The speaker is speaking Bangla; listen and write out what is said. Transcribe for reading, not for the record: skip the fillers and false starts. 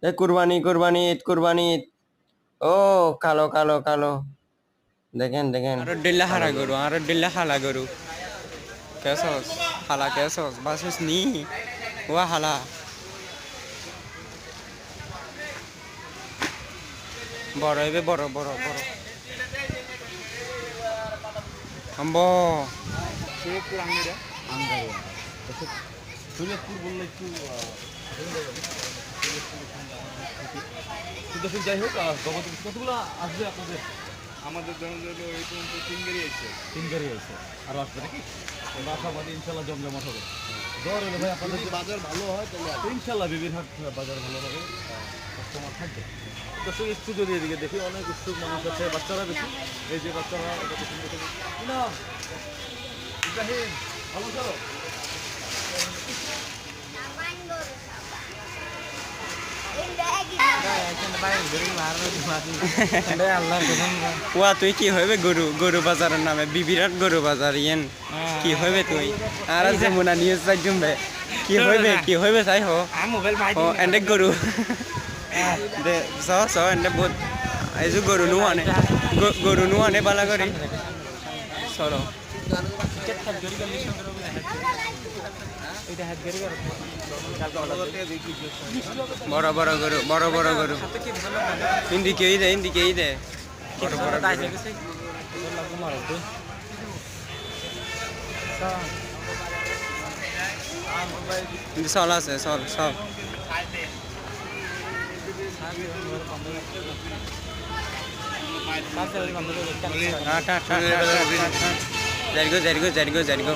এ কুরবানি কুরবানি ঈদ কুরবানি ঈদ। ও কালো কালো কালো, দেখেন দেখেন আরো ডিল্লা কালো হারা গরু। গরু, আরো ডিল্লা হালা গরু। কেসস হালা কেসস বাসুস নি ওয়া হালা বড় হইবে, বড় বড় বড় আম্ব শরীয়তপুর আঙ্গুরিয়া আঙ্গারিয়া শরীয়তপুর বললে একটু কিন্তু যাই হোক জগতের কতগুলো আসবে আপনাদের? আমাদের ধরুন এই পর্যন্ত তিন গাড়ি আছে আরও আসবে নাকি? আমরা আশাবাদী ইনশাল্লাহ জমজমাট হবে। জ্বর হলে ভাই আপনাদের বাজার ভালো হয় তাহলে ইনশাল্লাহ বিবির হাট বাজার ভালো হবে, কাস্টমার থাকবে। দর্শক একটু যদি এদিকে দেখি অনেক উৎসুক মানুষ আছে, বাচ্চারা বেশি। এই যে বাচ্চারা ইব্রাহিম ভালো চলো ওয়া তুই কি হইবে গরু, গরু বাজারের নামে বিবিরাট গরু বাজার ইয়েন কি হইবে তুই? আর যমুনা নিউজ চাই জুমবে কি হইবে, কি হইবে চাই হো ও এন্ডে গরু দে স স এন্ডে বহুত আইজু গরু নুয়ানে গরু নুয়ানে বালা করি চলো বড় বড় গরু, বড় বড় গরু ইন্দিকে দে, ইন্দিকে দে বড় বড় গরু। চল আছে চল চল জারিগো জারিগো জারিগো জারিগো